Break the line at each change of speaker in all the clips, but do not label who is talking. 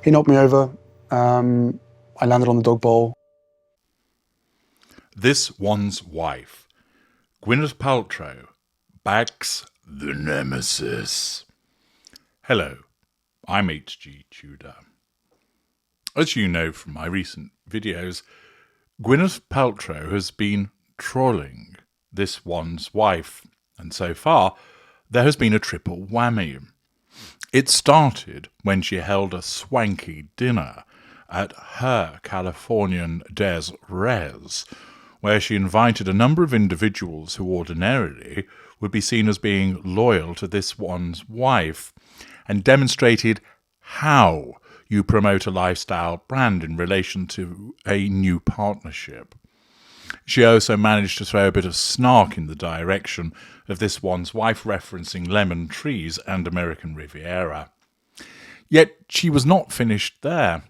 He knocked me over. I landed on the dog bowl.
This One's Wife. Gwyneth Paltrow backs the Nemesis. Hello, I'm HG Tudor. As you know from my recent videos, Gwyneth Paltrow has been trolling This One's Wife, and so far there has been a triple whammy. It started when she held a swanky dinner at her Californian Des Res, where she invited a number of individuals who ordinarily would be seen as being loyal to This One's Wife, and demonstrated how you promote a lifestyle brand in relation to a new partnership. She also managed to throw a bit of snark in the direction of This One's Wife, referencing lemon trees and American Riviera. Yet she was not finished there.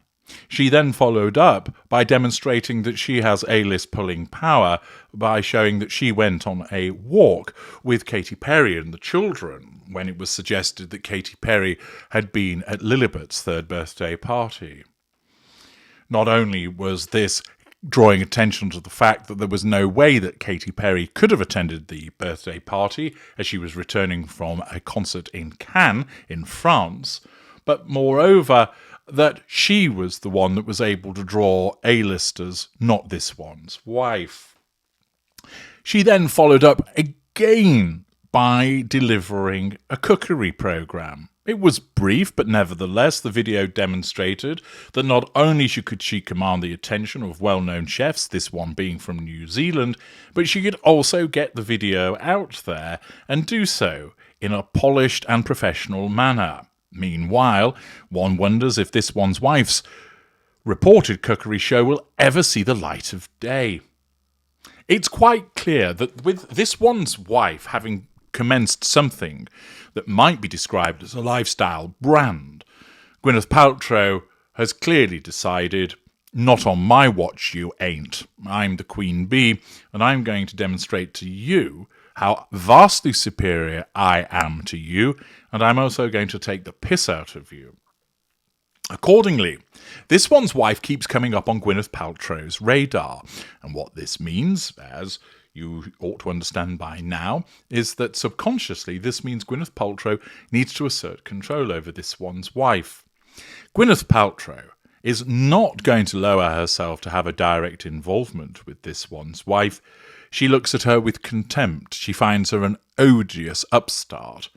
She then followed up by demonstrating that she has A-list pulling power by showing that she went on a walk with Katy Perry and the children when it was suggested that Katy Perry had been at Lilibet's third birthday party. Not only was this drawing attention to the fact that there was no way that Katy Perry could have attended the birthday party as she was returning from a concert in Cannes in France, but moreover that she was the one that was able to draw A-listers, not This One's Wife. She then followed up again by delivering a cookery program. It was brief, but nevertheless the video demonstrated that not only could she command the attention of well-known chefs, this one being from New Zealand, but she could also get the video out there and do so in a polished and professional manner. Meanwhile, one wonders if This One's Wife's reported cookery show will ever see the light of day. It's quite clear that with This One's Wife having commenced something that might be described as a lifestyle brand, Gwyneth Paltrow has clearly decided, not on my watch you ain't. I'm the queen bee, and I'm going to demonstrate to you how vastly superior I am to you, and I'm also going to take the piss out of you. Accordingly, This One's Wife keeps coming up on Gwyneth Paltrow's radar, and what this means, as you ought to understand by now, is that subconsciously this means Gwyneth Paltrow needs to assert control over This One's Wife. Gwyneth Paltrow is not going to lower herself to have a direct involvement with This One's Wife. She looks at her with contempt. She finds her an odious upstart.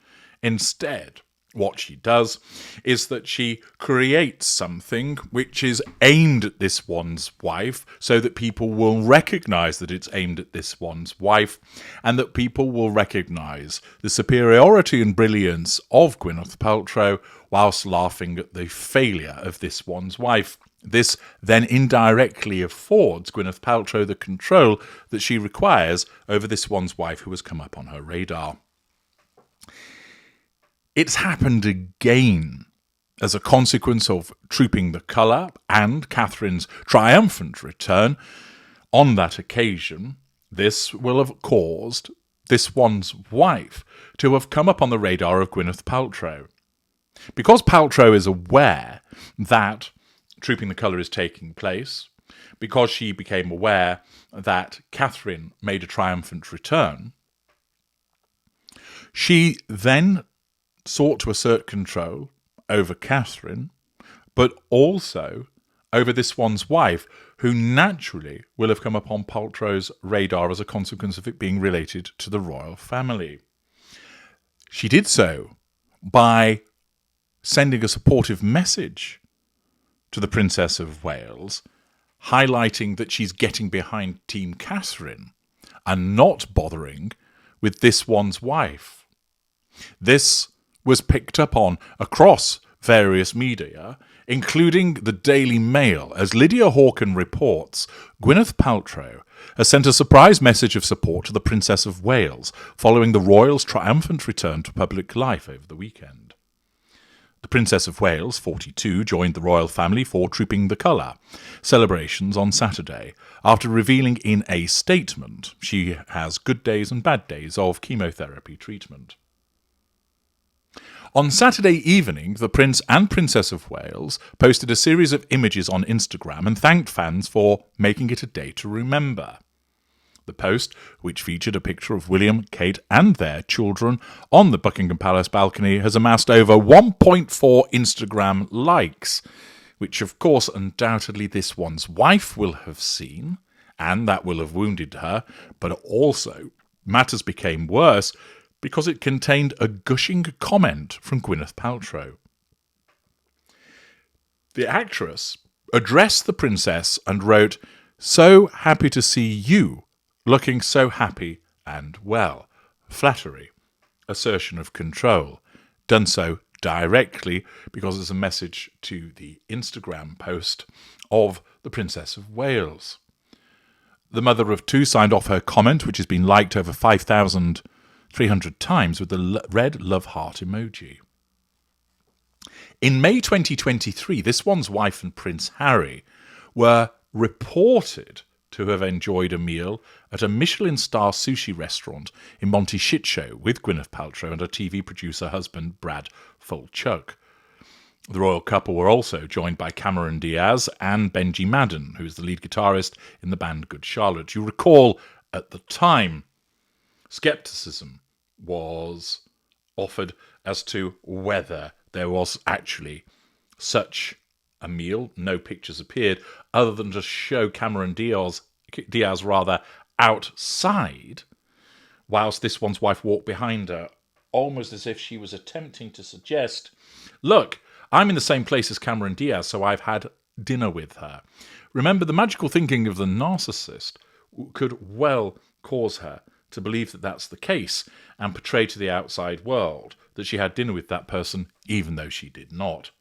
Instead, what she does is that she creates something which is aimed at This One's Wife so that people will recognise that it's aimed at This One's Wife, and that people will recognise the superiority and brilliance of Gwyneth Paltrow whilst laughing at the failure of This One's Wife. This then indirectly affords Gwyneth Paltrow the control that she requires over This One's Wife who has come up on her radar. It's happened again as a consequence of Trooping the Colour and Catherine's triumphant return. On that occasion, this will have caused This One's Wife to have come up on the radar of Gwyneth Paltrow. Because Paltrow is aware that Trooping the Colour is taking place, because she became aware that Catherine made a triumphant return, she then sought to assert control over Catherine, but also over This One's Wife, who naturally will have come upon Paltrow's radar as a consequence of it being related to the royal family. She did so by sending a supportive message to the Princess of Wales, highlighting that she's getting behind Team Catherine and not bothering with This One's Wife. This was picked up on across various media, including the Daily Mail. As Lydia Hawken reports, Gwyneth Paltrow has sent a surprise message of support to the Princess of Wales following the royals' triumphant return to public life over the weekend. The Princess of Wales, 42, joined the royal family for Trooping the Colour celebrations on Saturday, after revealing in a statement she has good days and bad days of chemotherapy treatment. On Saturday evening, the Prince and Princess of Wales posted a series of images on Instagram and thanked fans for making it a day to remember. The post, which featured a picture of William, Kate and their children on the Buckingham Palace balcony, has amassed over 1.4 Instagram likes, which of course undoubtedly this one's wife will have seen, and that will have wounded her, but also matters became worse because it contained a gushing comment from Gwyneth Paltrow. The actress addressed the princess and wrote, "So happy to see you, looking so happy and well." Flattery, assertion of control, done so directly because it's a message to the Instagram post of the Princess of Wales. The mother of two signed off her comment, which has been liked over 5,300 times, with the red love heart emoji. In May 2023, this one's wife and Prince Harry were reported to have enjoyed a meal at a Michelin star sushi restaurant in Monty Shitshow with Gwyneth Paltrow and her TV producer husband Brad Falchuk. The royal couple were also joined by Cameron Diaz and Benji Madden, who is the lead guitarist in the band Good Charlotte. You recall, at the time, scepticism was offered as to whether there was actually such a meal. No pictures appeared, other than to show Cameron Diaz outside, whilst this one's wife walked behind her, almost as if she was attempting to suggest, look, I'm in the same place as Cameron Diaz, so I've had dinner with her. Remember, the magical thinking of the narcissist could well cause her to believe that that's the case and portray to the outside world that she had dinner with that person, even though she did not.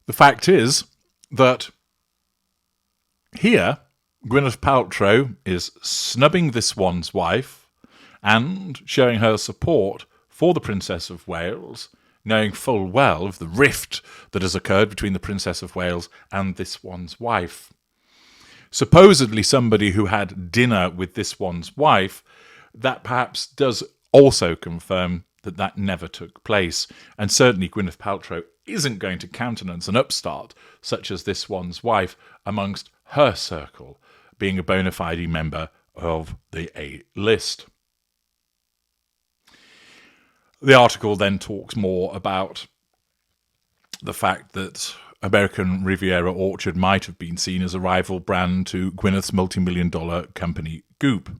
The fact is that here, Gwyneth Paltrow is snubbing this one's wife and showing her support for the Princess of Wales, knowing full well of the rift that has occurred between the Princess of Wales and this one's wife. Supposedly somebody who had dinner with this one's wife, that perhaps does also confirm that that never took place. And certainly Gwyneth Paltrow isn't going to countenance an upstart such as this one's wife amongst her circle, being a bona fide member of the A-list. The article then talks more about the fact that American Riviera Orchard might have been seen as a rival brand to Gwyneth's multi-million-dollar company Goop.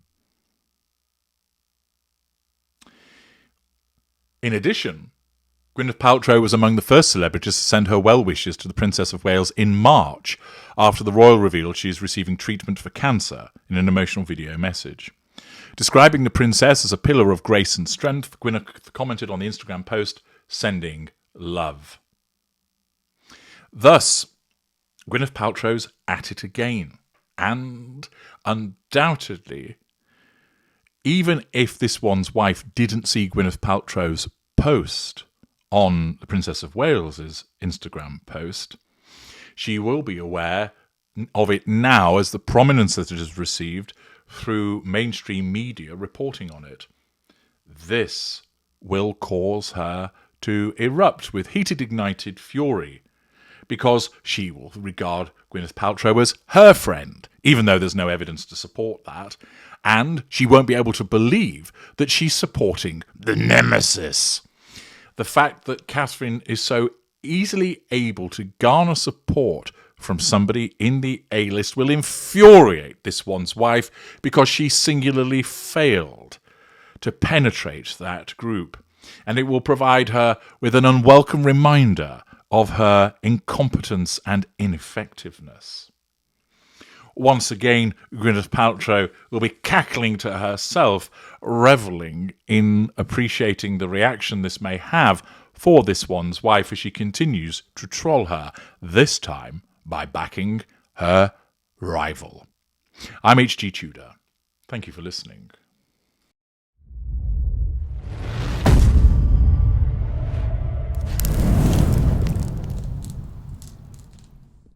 In addition, Gwyneth Paltrow was among the first celebrities to send her well wishes to the Princess of Wales in March, after the royal revealed she is receiving treatment for cancer in an emotional video message. Describing the princess as a pillar of grace and strength, Gwyneth commented on the Instagram post, "Sending love." Thus, Gwyneth Paltrow's at it again. And undoubtedly, even if this one's wife didn't see Gwyneth Paltrow's post on the Princess of Wales's Instagram post, she will be aware of it now as the prominence that it has received through mainstream media reporting on it. This will cause her to erupt with heated, ignited fury, because she will regard Gwyneth Paltrow as her friend, even though there's no evidence to support that, and she won't be able to believe that she's supporting the Nemesis. The fact that Catherine is so easily able to garner support from somebody in the A-list will infuriate this one's wife, because she singularly failed to penetrate that group, and it will provide her with an unwelcome reminder of her incompetence and ineffectiveness. Once again, Gwyneth Paltrow will be cackling to herself, revelling in appreciating the reaction this may have for this one's wife as she continues to troll her, this time by backing her rival. I'm H.G. Tudor. Thank you for listening.